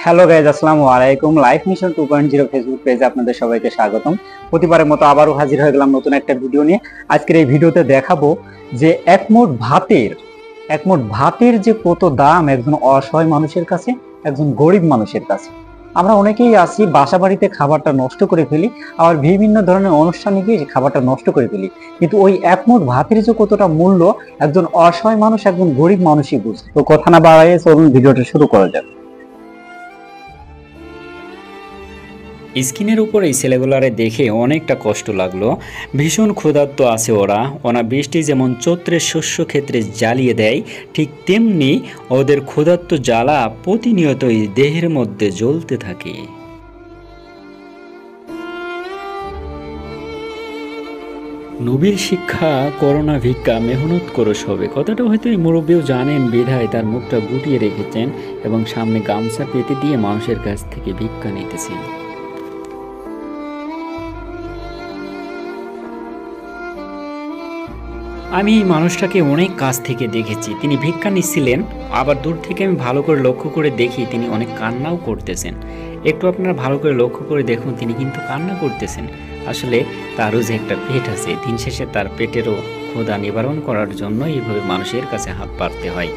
Hello guys, আসসালামু আলাইকুম। Life mission 2.0 Facebook পেজে আপনাদের সবাইকে স্বাগতম। প্রতিবারের মতো আবারও হাজির হয়ে গেলাম নতুন একটা ভিডিও নিয়ে। আজকের এই ভিডিওতে দেখাবো যে এক মুঠ ভাতের যে কত দাম একজন অসহায় মানুষের কাছে, একজন গরিব মানুষের কাছে। আমরা অনেকেই আছি বাসা বাড়িতে খাবারটা নষ্ট করে ফেলি, আবার বিভিন্ন ধরনের অনুষ্ঠানে গিয়ে খাবারটা নষ্ট করে ফেলি, কিন্তু ওই এক মুঠ ভাতের যে কতটা মূল্য একজন অসহায় মানুষ, একজন গরিব মানুষই বুঝে। তো কথা না বাড়াইয়ে চলুন ভিডিওটা শুরু করা যাক। স্ক্রিনের উপর এই ছেলেগুলারে দেখে অনেকটা কষ্ট লাগলো। ভীষণ ক্ষুধার্ত আছে ওরা। বৃষ্টি যেমন চৈত্রের শস্য ক্ষেত্রে জ্বালিয়ে দেয়, ঠিক তেমনি ওদের ক্ষুধার্ত জ্বালা প্রতিনিয়তই দেহের মধ্যে জ্বলতে থাকে। নবীর শিক্ষা করোনা ভিক্ষা মেহনত করো সবে, কথাটা হয়তো এই মুরব্বীও জানেন, বিধায় তার মুখটা গুটিয়ে রেখেছেন এবং সামনে গামছা পেতে দিয়ে মানুষের কাছ থেকে ভিক্ষা নিতেছেন। আমি এই মানুষটাকে অনেক কাছ থেকে দেখেছি, তিনি ভিক্ষা নিচ্ছিলেন, আবার দূর থেকে আমি ভালো করে লক্ষ্য করে দেখি তিনি অনেক কান্নাও করতেছেন। একটু আপনারা ভালো করে লক্ষ্য করে দেখুন, তিনি কিন্তু কান্না করতেছেন। আসলে তারও যে একটা পেট আছে, দিন শেষে তার পেটেরও ক্ষুধা নিবারণ করার জন্য এইভাবে মানুষের কাছে হাত পাততে হয়।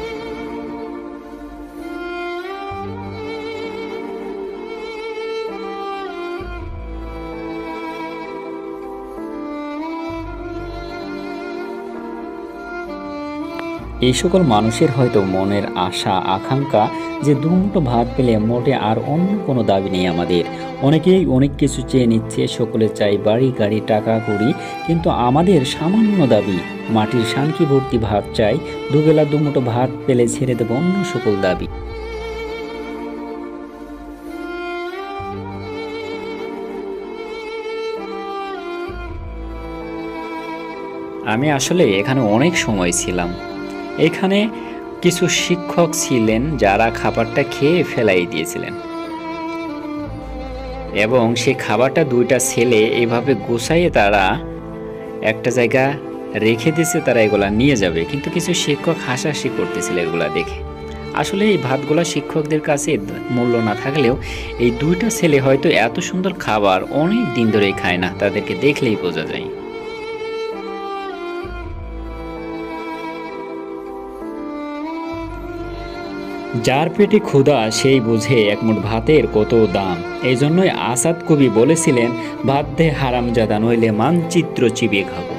এই সকল মানুষের হয়তো মনের আশা আকাঙ্ক্ষা যে দুমুঠো ভাত পেলে মোটে আর অন্য কোনো দাবি নেই আমাদের। অনেকেই অনেক কিছু চেয়ে নিচ্ছে, সকলে চাই বাড়ি গাড়ি টাকা করি, কিন্তু আমাদের সামান্য দাবি মাটির শানকি ভর্তি ভাত চাই, দুবেলা দুমুঠো ভাত পেলে ছেড়ে দেব অন্য সকল দাবি। আমি আসলে এখানে অনেক সময় ছিলাম। এখানে কিছু শিক্ষক ছিলেন যারা খাবারটা খেয়ে ফেলাই দিয়েছিলেন, এবং সেই খাবারটা দুইটা ছেলে এভাবে গুছাইয়ে তারা একটা জায়গা রেখে দিয়েছে, তারা এগুলা নিয়ে যাবে, কিন্তু কিছু শিক্ষক হাসাহাসি করতেছিল এগুলা দেখে। আসলে এই ভাতগুলা শিক্ষকদের কাছে মূল্য না থাকলেও এই দুইটা ছেলে হয়তো এত সুন্দর খাবার অনেক দিন ধরেই খায় না, তাদেরকে দেখলেই বোঝা যায়। যার পেটে ক্ষুধা সেই বুঝে এক মুঠ ভাতের কত দাম। এই জন্যই আসাদ কবি বলেছিলেন, ভাত দে হারামজাদা নইলে মানচিত্র চিবিয়ে খাবো।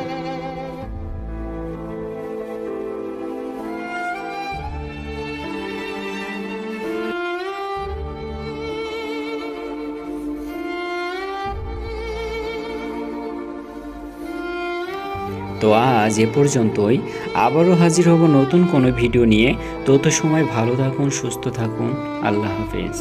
তো আজ এ পর্যন্তই, আবারও হাজির হব নতুন কোনো ভিডিও নিয়ে। তত সময় ভালো থাকুন, সুস্থ থাকুন, আল্লাহ হাফেজ।